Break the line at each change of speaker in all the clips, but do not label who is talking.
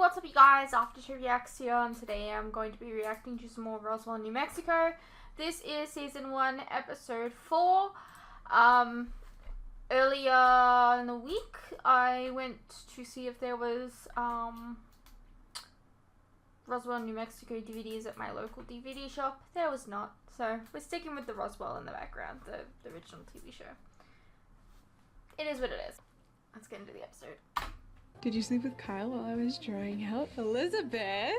what's up you guys, After Two Reacts here, and today I'm going to be reacting to some more Roswell, New Mexico. This is Season 1, Episode 4. Earlier in the week, I went to see if there was, Roswell, New Mexico DVDs at my local DVD shop. There was not, so we're sticking with the Roswell in the background, the original TV show. It is what it is. Let's get into the episode.
Did you sleep with Kyle while I was drying out? Elizabeth?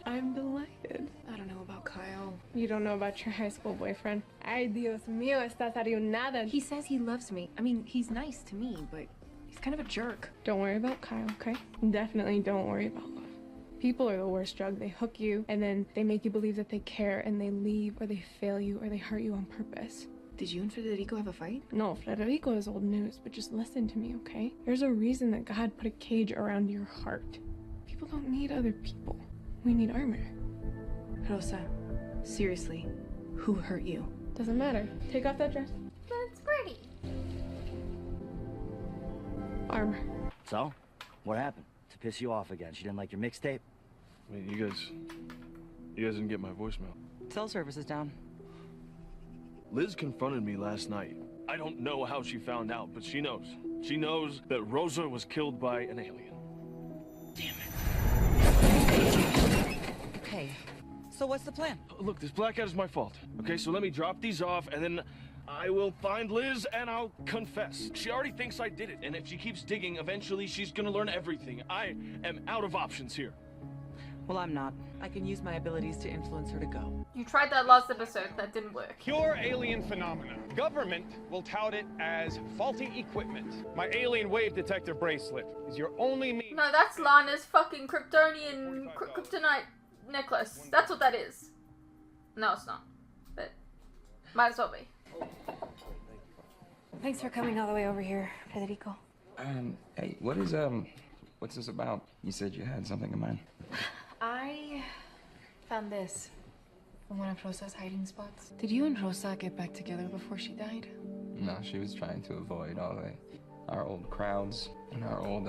I'm delighted. I don't know about Kyle. You don't know about your high school boyfriend? Ay, Dios mío, estás arruinada.
He says he loves me. I mean, he's nice to me, but he's kind of a jerk.
Don't worry about Kyle, okay? Definitely don't worry about love. People are the worst drug. They hook you, and then they make you believe that they care, and they leave, or they fail you, or they hurt you on purpose.
Did you and Federico have a fight?
No, Federico is old news, but just listen to me, okay? There's a reason that God put a cage around your heart. People don't need other people. We need armor.
Rosa, seriously, who hurt you?
Doesn't matter. Take off that dress.
That's pretty.
Armor.
So, what happened? To piss you off again? She didn't like your mixtape?
I mean, you guys didn't get my voicemail.
Cell service is down.
Liz confronted me last night. I don't know how she found out, but she knows. She knows that Rosa was killed by an alien.
Damn it.
Okay, so what's the plan?
Look, this blackout is my fault. Okay, so let me drop these off, and then I will find Liz, and I'll confess. She already thinks I did it, and if she keeps digging, eventually she's gonna learn everything. I am out of options here.
Well, I'm not. I can use my abilities to influence her to go.
You tried that last episode, that didn't work.
Pure alien phenomena. Government will tout it as faulty equipment. My alien wave detector bracelet is your only means.
No, that's Lana's fucking Kryptonian kryptonite necklace. That's what that is. No, it's not. But might as well be.
Thanks for coming all the way over here, Federico.
Hey, what's this about? You said you had something in mind.
I found this from one of Rosa's hiding spots. Did you and Rosa get back together before she died?
No, she was trying to avoid our old crowds and our old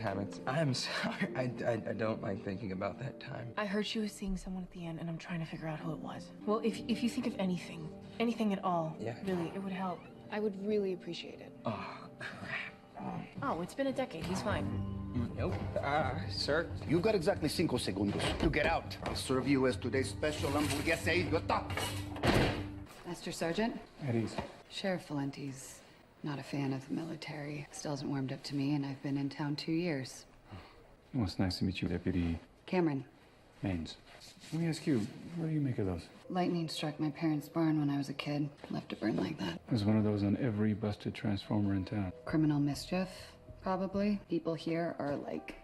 habits. I'm sorry, I don't like thinking about that time.
I heard she was seeing someone at the end, and I'm trying to figure out who it was. Well, if you think of anything at all,
yeah,
really, it would help. I would really appreciate it.
Oh, crap.
Oh, it's been a decade. He's fine.
Nope. Sir?
You got exactly 5 segundos to get out. I'll serve you as today's special hamburguesa idiota.
Master Sergeant?
At ease.
Sheriff Valenti's not a fan of the military. Still hasn't warmed up to me, and I've been in town 2 years.
Well, it's nice to meet you, Deputy
Cameron.
Maines. Let me ask you, what do you make of those?
Lightning struck my parents' barn when I was a kid. Left it burn like that.
There's one of those on every busted transformer in town.
Criminal mischief, probably. People here are, like,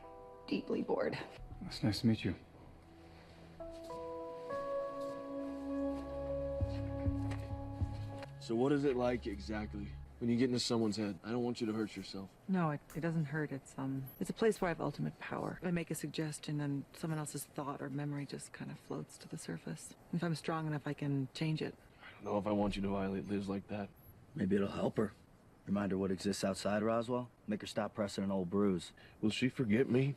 deeply bored.
It's nice to meet you.
So what is it like exactly when you get into someone's head? I don't want you to hurt yourself.
No, it doesn't hurt. It's a place where I have ultimate power. I make a suggestion and someone else's thought or memory just kind of floats to the surface. If I'm strong enough, I can change it.
I don't know if I want you to violate Liz like that.
Maybe it'll help her. Remind her what exists outside Roswell. Make her stop pressing an old bruise.
Will she forget me?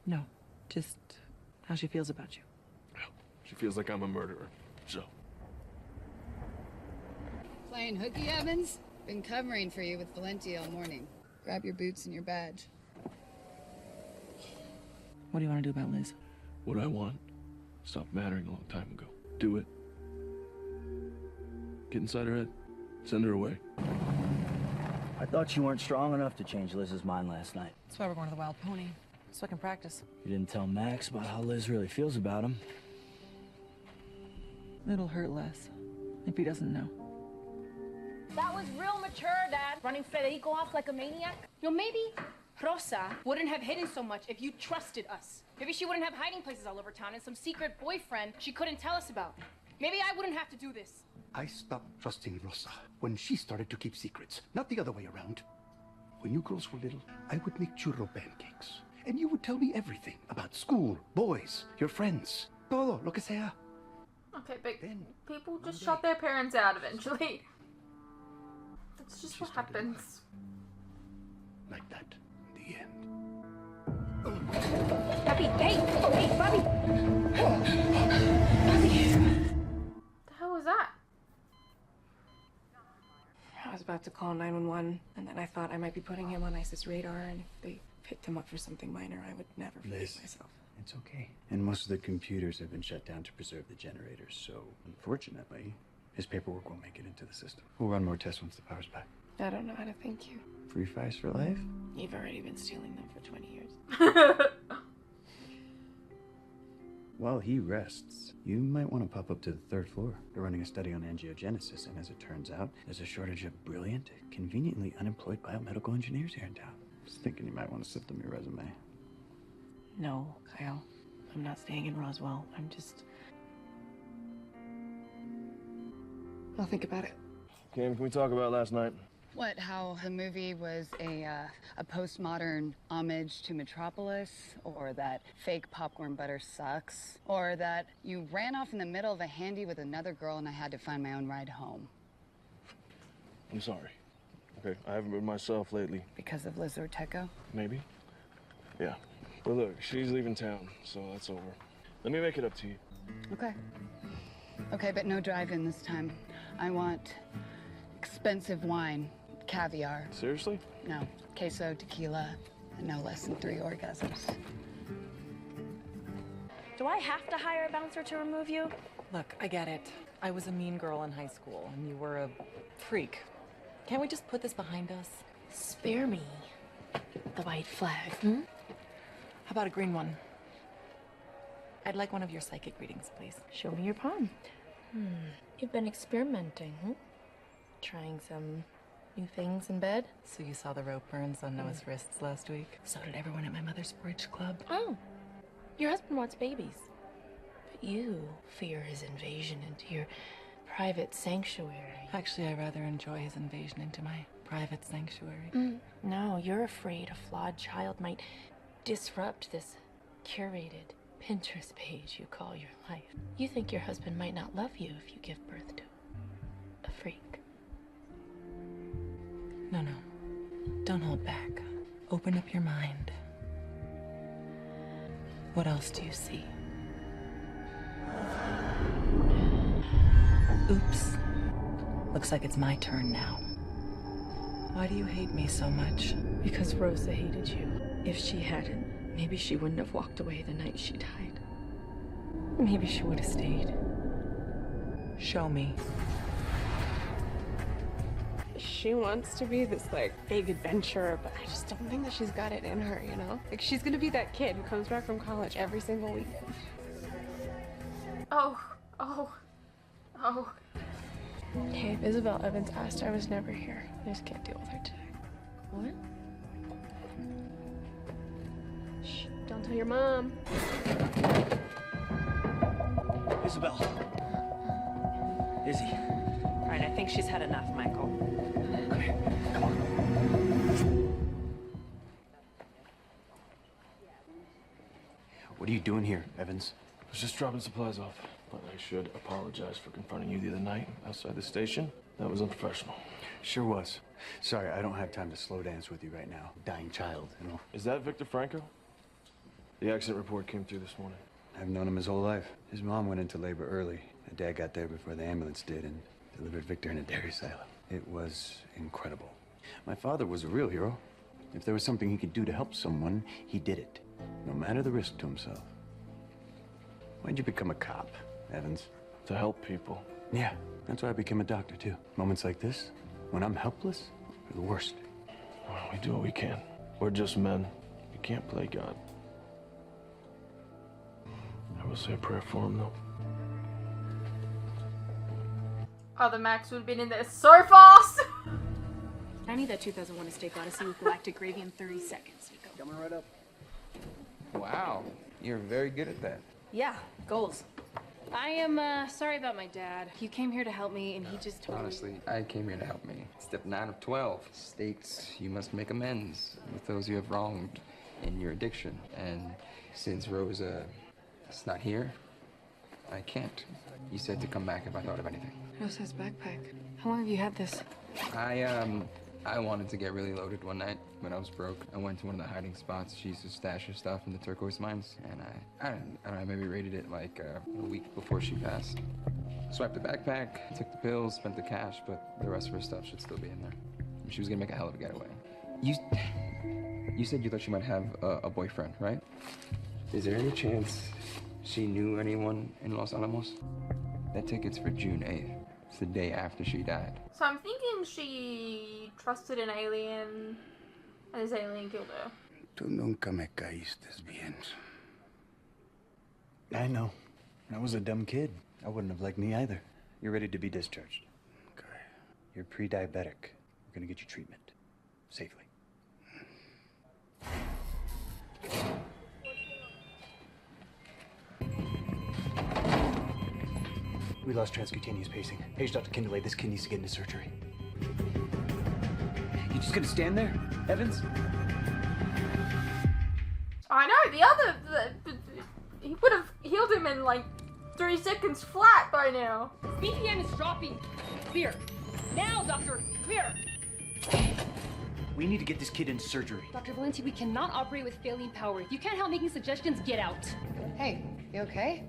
No, just how she feels about you.
Well, she feels like I'm a murderer, so.
Playing hooky, Evans? Been covering for you with Valenti all morning. Grab your boots and your badge.
What do you want to do about Liz?
What I want stopped mattering a long time ago. Do it. Get inside her head. Send her away.
I thought you weren't strong enough to change Liz's mind last night.
That's why we're going to the Wild Pony, so I can practice.
You didn't tell Max about how Liz really feels about him.
It'll hurt less if he doesn't know.
That was real mature, Dad. Running Federico off like a maniac. You know, maybe Rosa wouldn't have hidden so much if you trusted us. Maybe she wouldn't have hiding places all over town and some secret boyfriend she couldn't tell us about. Maybe I wouldn't have to do this.
I stopped trusting Rosa when she started to keep secrets, not the other way around. When you girls were little, I would make churro pancakes, and you would tell me everything about school, boys, your friends, todo lo que sea.
Okay, but people just shut their parents out eventually. That's just what happens.
Like that, in the end.
Bobby, hey, Bobby.
The hell was that?
I was about to call 911, and then I thought I might be putting him on ISIS radar, and if they picked him up for something minor, I would never forgive myself.
It's okay. And most of the computers have been shut down to preserve the generators, so unfortunately, his paperwork won't make it into the system. We'll run more tests once the power's back.
I don't know how to thank you.
Free fries for life?
You've already been stealing them for 20 years.
While he rests, you might want to pop up to the 3rd floor. They're running a study on angiogenesis, and as it turns out, there's a shortage of brilliant, conveniently unemployed biomedical engineers here in town. Just thinking you might want to sift them your resume.
No, Kyle. I'm not staying in Roswell. I'll think about it.
Kim, can we talk about last night?
What, how the movie was a postmodern homage to Metropolis? Or that fake popcorn butter sucks? Or that you ran off in the middle of a handy with another girl and I had to find my own ride home?
I'm sorry. Okay, I haven't been myself lately.
Because of Liz Orteco?
Maybe. Yeah. But look, she's leaving town, so that's over. Let me make it up to you.
Okay. Okay, but no drive-in this time. I want expensive wine, caviar.
Seriously?
No, queso, tequila, and no less than 3 orgasms.
Do I have to hire a bouncer to remove you?
Look, I get it. I was a mean girl in high school, and you were a freak. Can't we just put this behind us?
Spare me the white flag.
How about a green one? I'd like one of your psychic readings, please.
Show me your palm. You've been experimenting, Trying some new things in bed?
So you saw the rope burns on Noah's wrists last week? So did everyone at my mother's bridge club.
Oh, your husband wants babies. But you fear his invasion into your private sanctuary.
Actually, I rather enjoy his invasion into my private sanctuary.
No, you're afraid a flawed child might disrupt this curated Pinterest page you call your life. You think your husband might not love you if you give birth to a freak.
No. Don't hold back. Open up your mind. What else do you see? Oops. Looks like it's my turn now. Why do you hate me so much?
Because Rosa hated you. If she hadn't, maybe she wouldn't have walked away the night she died. Maybe she would have stayed.
Show me.
She wants to be this, big adventurer, but I just don't think that she's got it in her, Like, she's gonna be that kid who comes back from college every single weekend.
Oh.
Hey, if Isabel Evans asked, I was never here. I just can't deal with her today.
What?
Shh, don't tell your mom.
Isabel. Izzy.
All right, I think she's had enough, Michael.
Come here. Come on.
What are you doing here, Evans?
I was just dropping supplies off. But I should apologize for confronting you the other night outside the station. That was unprofessional.
Sure was. Sorry, I don't have time to slow dance with you right now. Dying child,
Is that Victor Franco? The accident report came through this morning.
I've known him his whole life. His mom went into labor early. And Dad got there before the ambulance did and delivered Victor in a dairy silo. It was incredible. My father was a real hero. If there was something he could do to help someone, he did it. No matter the risk to himself. Why'd you become a cop, Evans?
To help people.
Yeah, that's why I became a doctor, too. Moments like this, when I'm helpless, are the worst.
Well, we do what we can. We're just men. We can't play God. I will say a prayer for him, though.
Other Max would have been in there so fast.
I need that 2001 Estate Odyssey with galactic gravy in 30 seconds, Nico.
Coming right up. Wow, you're very good at that.
Yeah, goals. I am sorry about my dad. He came here to help me, and he just told
Honestly, I came here to help me. Step 9 of 12 states you must make amends with those you have wronged in your addiction. And since Rosa is not here, I can't. You said to come back if I thought of anything.
Rosa's backpack. How long have you had this?
I I wanted to get really loaded one night when I was broke. I went to one of the hiding spots. She used to stash her stuff in the turquoise mines, and I don't know, I maybe raided it like a week before she passed. Swiped the backpack, took the pills, spent the cash, but the rest of her stuff should still be in there. She was gonna make a hell of a getaway. You said you thought she might have a boyfriend, right? Is there any chance she knew anyone in Los Alamos? That ticket's for June 8th. It's the day after she died.
So I'm thinking she trusted an alien, and this alien killed her.
Tú nunca me caíste bien.
I know. I was a dumb kid. I wouldn't have liked me either. You're ready to be discharged.
Okay.
You're pre-diabetic. We're gonna get you treatment. Safely. We lost transcutaneous pacing. Page Dr. Kinderley, this kid needs to get into surgery. You just gonna stand there, Evans?
I know, the other... he would have healed him in like 3 seconds flat by now.
BPM is dropping. Clear. Now, doctor, clear.
We need to get this kid into surgery.
Dr. Valenti, we cannot operate with failing power. If you can't help making suggestions, get out.
Hey, you okay?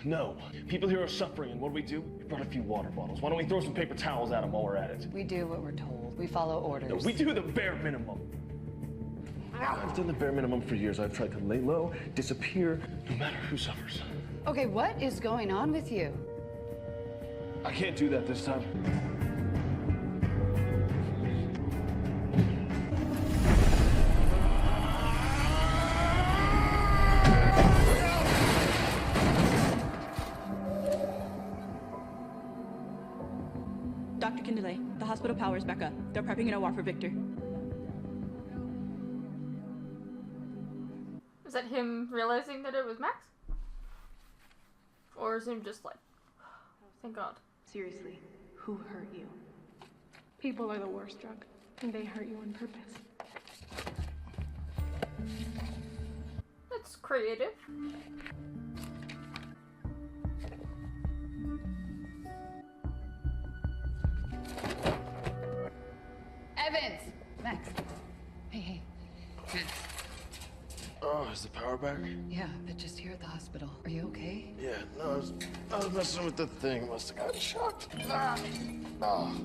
No. People here are suffering, and what do? We brought a few water bottles. Why don't we throw some paper towels at them while we're at it?
We do what we're told. We follow orders.
No, we do the bare minimum. I've done the bare minimum for years. I've tried to lay low, disappear, no matter who suffers.
Okay, what is going on with you?
I can't do that this time.
Dr. Kinderley, the hospital power is back up. They're prepping an OR for Victor.
Is that him realizing that it was Max? Or is him just like, thank God.
Seriously, who hurt you? People are the worst drug, and they hurt you on purpose.
That's creative.
Evans! Max. Hey. Max.
Oh, is the power back?
Yeah, but just here at the hospital. Are you okay?
Yeah, no, I was messing with the thing. Must have gotten shocked. Ah. Oh.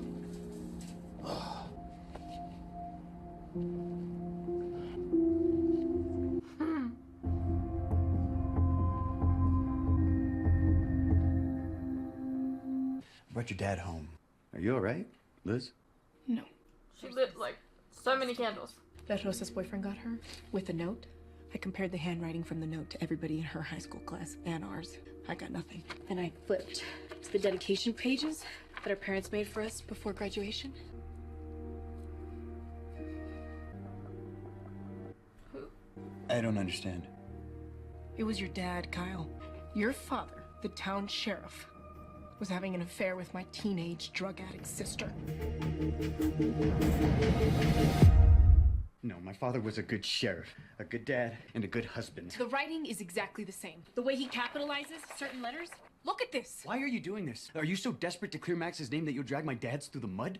Oh.
I brought your dad home. Are you all right, Liz?
No.
She lit like so many candles.
That Rosa's boyfriend got her with a note. I compared the handwriting from the note to everybody in her high school class and ours. I got nothing. And I flipped to the dedication pages that our parents made for us before graduation.
Who?
I don't understand.
It was your dad, Kyle. Your father, the town sheriff, was having an affair with my teenage drug addict sister.
No, my father was a good sheriff, a good dad, and a good husband.
The writing is exactly the same. The way he capitalizes certain letters. Look at this.
Why are you doing this? Are you so desperate to clear Max's name that you'll drag my dad's through the mud?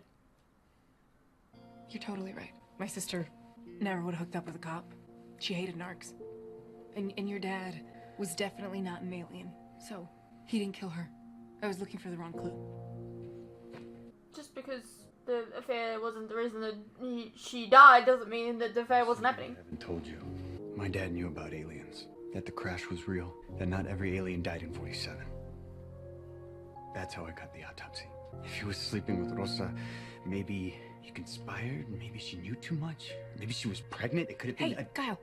You're totally right. My sister never would have hooked up with a cop. She hated narcs. And your dad was definitely not an alien. So, he didn't kill her. I was looking for the wrong clue.
Just because the affair wasn't the reason that she died doesn't mean that the affair wasn't happening.
I haven't told you. My dad knew about aliens. That the crash was real. That not every alien died in 47. That's how I got the autopsy. If he was sleeping with Rosa, maybe he conspired, maybe she knew too much, maybe she was pregnant, it could have been
Hey, Kyle,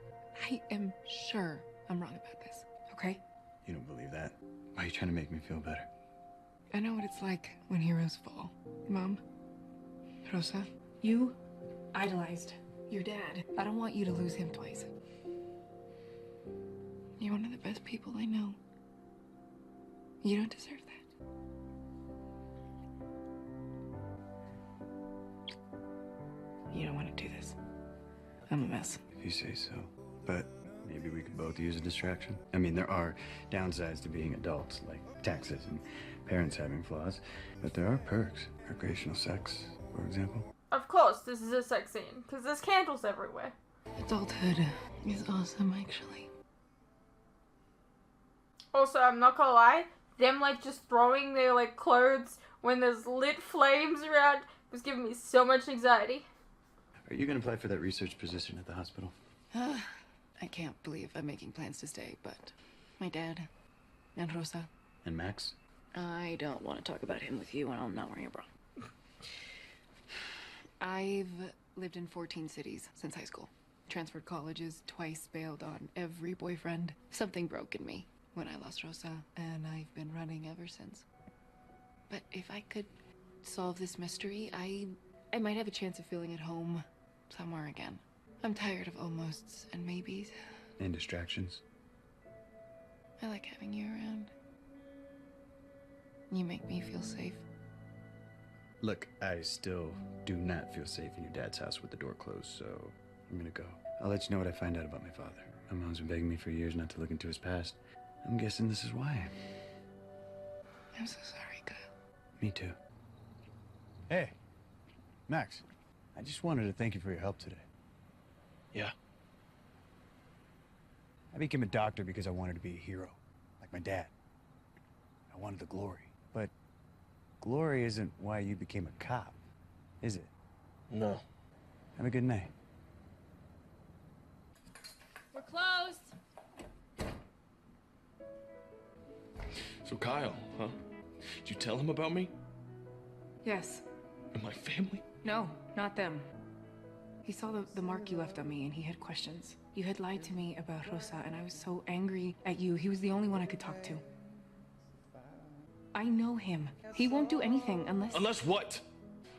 I am sure I'm wrong about this, okay?
You don't believe that? Why are you trying to make me feel better?
I know what it's like when heroes fall. Mom, Rosa, you idolized your dad. I don't want you to lose him twice. You're one of the best people I know. You don't deserve that. You don't want to do this. I'm a mess.
If you say so. But maybe we could both use a distraction. I mean, there are downsides to being adults, like taxes and parents having flaws. But there are perks. Recreational sex, for example.
Of course, this is a sex scene, because there's candles everywhere.
Adulthood is awesome, actually.
Also, I'm not gonna lie, them like just throwing their like clothes when there's lit flames around was giving me so much anxiety.
Are you gonna apply for that research position at the hospital?
I can't believe I'm making plans to stay, but my dad and Rosa.
And Max?
I don't want to talk about him with you when I'm not wearing a bra. I've lived in 14 cities since high school. Transferred colleges, twice bailed on every boyfriend. Something broke in me when I lost Rosa, and I've been running ever since. But if I could solve this mystery, I might have a chance of feeling at home somewhere again. I'm tired of almosts and maybes.
And distractions.
I like having you around. You make me feel safe.
Look, I still do not feel safe in your dad's house with the door closed, so I'm gonna go. I'll let you know what I find out about my father. My mom's been begging me for years not to look into his past. I'm guessing this is why.
I'm so sorry, Kyle.
Me too.
Hey, Max. I just wanted to thank you for your help today.
Yeah.
I became a doctor because I wanted to be a hero, like my dad. I wanted the glory. But glory isn't why you became a cop, is it?
No.
Have a good night.
We're closed.
So Kyle, huh? Did you tell him about me?
Yes.
And my family?
No, not them. He saw the mark you left on me, and he had questions. You had lied to me about Rosa, and I was so angry at you. He was the only one I could talk to. I know him. He won't do anything unless...
Unless what?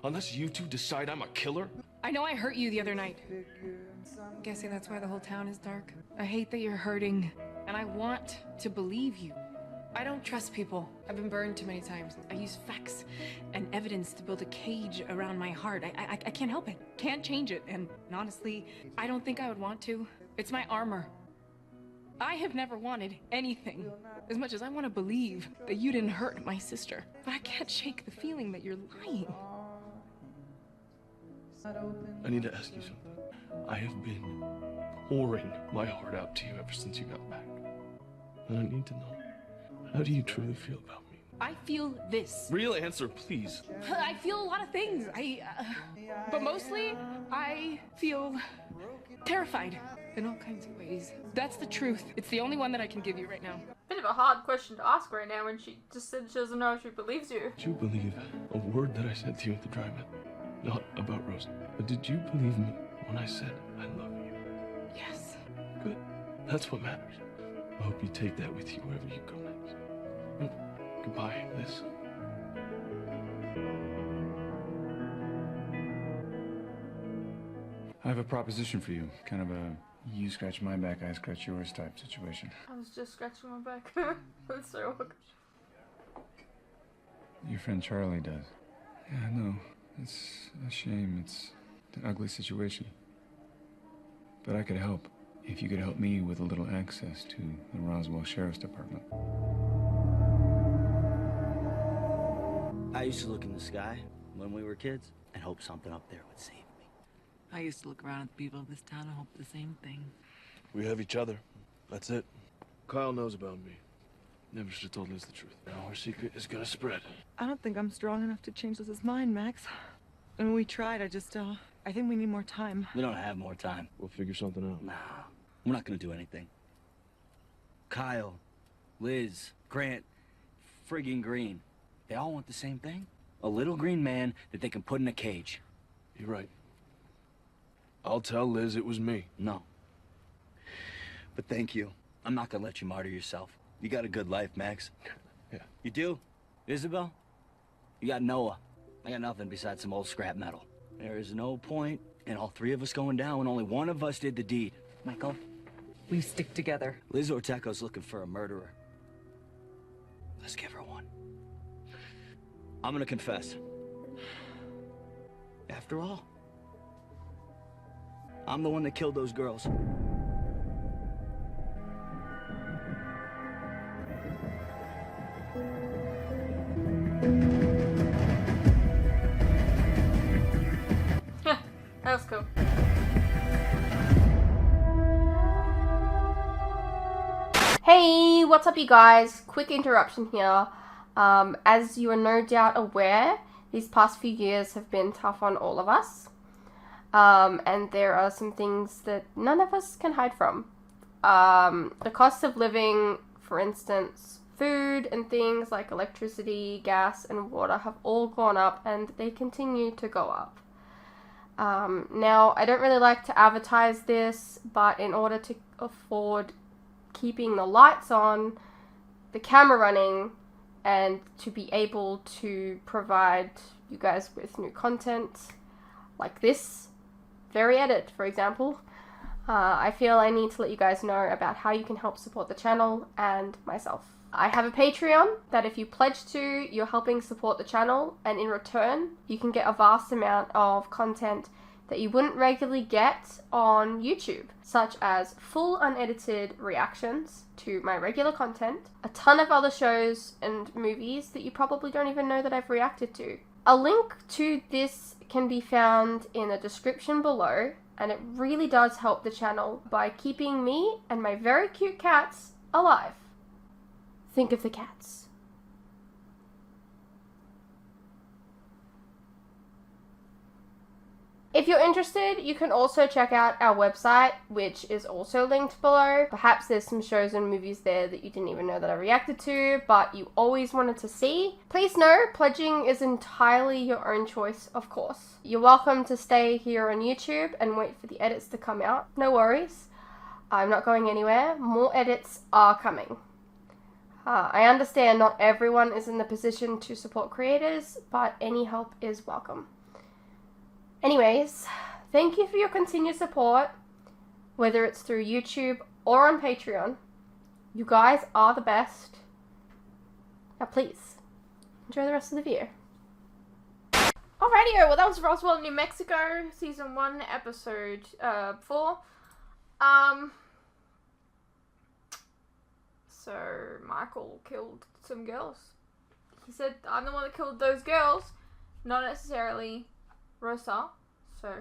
Unless you two decide I'm a killer?
I know I hurt you the other night. I'm guessing that's why the whole town is dark. I hate that you're hurting, and I want to believe you. I don't trust people. I've been burned too many times. I use facts and evidence to build a cage around my heart. I can't help it. Can't change it. And honestly, I don't think I would want to. It's my armor. I have never wanted anything as much as I want to believe that you didn't hurt my sister. But I can't shake the feeling that you're lying.
I need to ask you something. I have been pouring my heart out to you ever since you got back. And I need to know, how do you truly feel about me?
I feel this.
Real answer, please.
I feel a lot of things. But mostly, I feel terrified in all kinds of ways. That's the truth. It's the only one that I can give you right now.
Bit of a hard question to ask right now when she just said she doesn't know if she believes you.
Did you believe a word that I said to you at the drive-in? Not about Rosa. But did you believe me when I said I love you?
Yes.
Good. That's what matters. I hope you take that with you wherever you go next. Goodbye, Liz.
I have a proposition for you. Kind of a you scratch my back, I scratch yours type situation.
I was just scratching my back. That's so awkward.
Your friend Charlie does. Yeah, I know. It's a shame. It's an ugly situation. But I could help if you could help me with a little access to the Roswell Sheriff's Department.
I used to look in the sky when we were kids and hope something up there would save me.
I used to look around at the people of this town and hope the same thing.
We have each other. That's it. Kyle knows about me. Never should have told Liz the truth. Now our secret is gonna spread.
I don't think I'm strong enough to change Liz's mind, Max. I mean, we tried. I think we need more time.
We don't have more time.
We'll figure something out.
Nah, we're not gonna do anything. Kyle, Liz, Grant, friggin' Green. They all want the same thing. A little green man that they can put in a cage.
You're right. I'll tell Liz it was me.
No. But thank you. I'm not gonna let you martyr yourself. You got a good life, Max.
Yeah.
You do? Isabel? You got Noah. I got nothing besides some old scrap metal. There is no point in all three of us going down when only one of us did the deed. Michael?
We stick together.
Liz Orteco's looking for a murderer. Let's give her one. I'm gonna confess. After all, I'm the one that killed those girls.
That was cool. Hey, what's up you guys? Quick interruption here. As you are no doubt aware, these past few years have been tough on all of us. And there are some things that none of us can hide from. The cost of living, for instance, food and things like electricity, gas, and water have all gone up, and they continue to go up. Now, I don't really like to advertise this, but in order to afford keeping the lights on, the camera running, and to be able to provide you guys with new content like this very edit, for example, I feel I need to let you guys know about how you can help support the channel and myself. I have a Patreon that if you pledge to, you're helping support the channel, and in return, you can get a vast amount of content that you wouldn't regularly get on YouTube, such as full unedited reactions to my regular content, a ton of other shows and movies that you probably don't even know that I've reacted to. A link to this can be found in the description below, and it really does help the channel by keeping me and my very cute cats alive. Think of the cats. If you're interested, you can also check out our website, which is also linked below. Perhaps there's some shows and movies there that you didn't even know that I reacted to, but you always wanted to see. Please know, pledging is entirely your own choice, of course. You're welcome to stay here on YouTube and wait for the edits to come out. No worries. I'm not going anywhere. More edits are coming. I understand not everyone is in the position to support creators, but any help is welcome. Anyways, thank you for your continued support, whether it's through YouTube or on Patreon. You guys are the best. Now please, enjoy the rest of the video. Alrighty, well that was Roswell, New Mexico, Season 1, Episode 4. So, Michael killed some girls. He said, I'm the one that killed those girls, not necessarily Rosa, so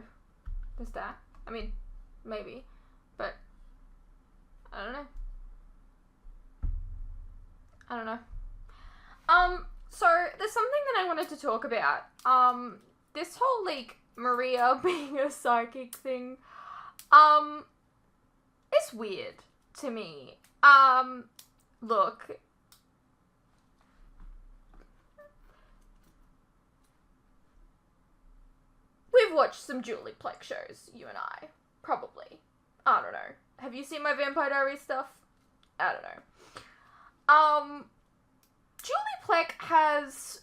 there's that. I mean, maybe, but I don't know. So there's something that I wanted to talk about. This whole, like, Maria being a psychic thing, it's weird to me. Look, we've watched some Julie Plec shows, you and I. Probably. I don't know. Have you seen my Vampire Diaries stuff? I don't know. Julie Plec has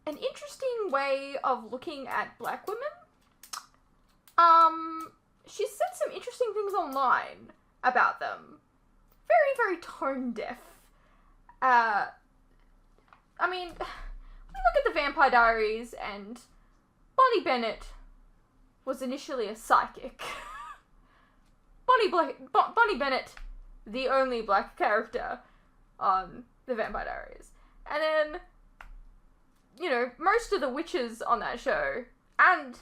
an interesting way of looking at black women. She said some interesting things online about them. Very, very tone deaf. I mean, we look at the Vampire Diaries and Bonnie Bennett was initially a psychic. Bonnie Bennett, the only black character on the Vampire Diaries. And then, you know, most of the witches on that show, and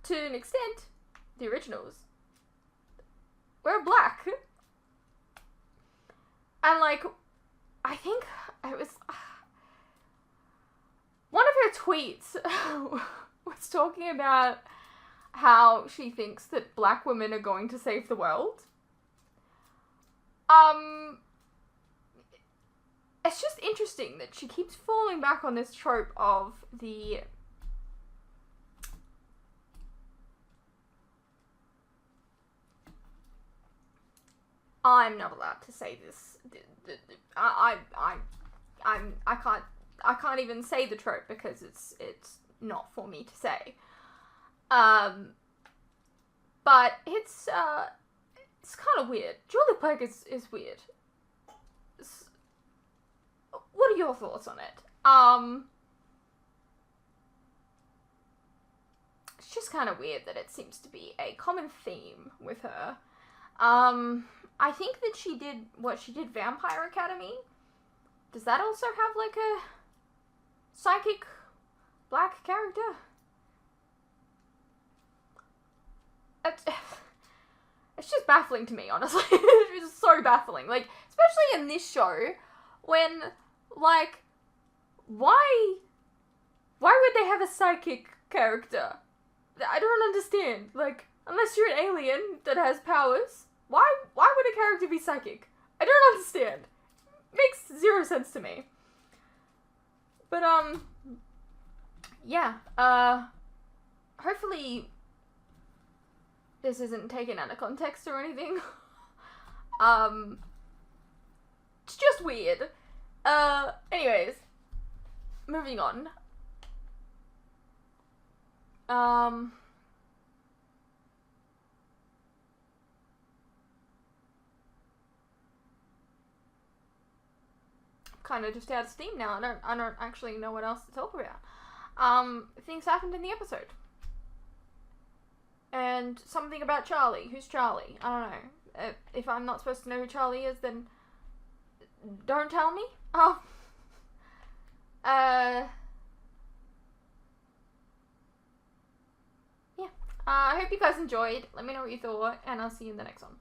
to an extent, the originals, were black. And, like, I think it was one of her tweets was talking about how she thinks that black women are going to save the world. It's just interesting that she keeps falling back on this trope of the I'm not allowed to say this. I can't even say the trope because it's not for me to say. But it's kind of weird. Julie Plec is weird. What are your thoughts on it? It's just kind of weird that it seems to be a common theme with her. I think that she did Vampire Academy. Does that also have like a psychic black character? it's just baffling to me, honestly. It's just so baffling. Like, especially in this show, when, like, why would they have a psychic character? I don't understand. Like, unless you're an alien that has powers, why would a character be psychic? I don't understand. Makes zero sense to me. But, yeah, hopefully this isn't taken out of context or anything. It's just weird. Anyways, moving on. Kind of just out of steam now. I don't actually know what else to talk about. Things happened in the episode. And something about Charlie. Who's Charlie? I don't know. If I'm not supposed to know who Charlie is, then don't tell me. Yeah. I hope you guys enjoyed. Let me know what you thought, and I'll see you in the next one.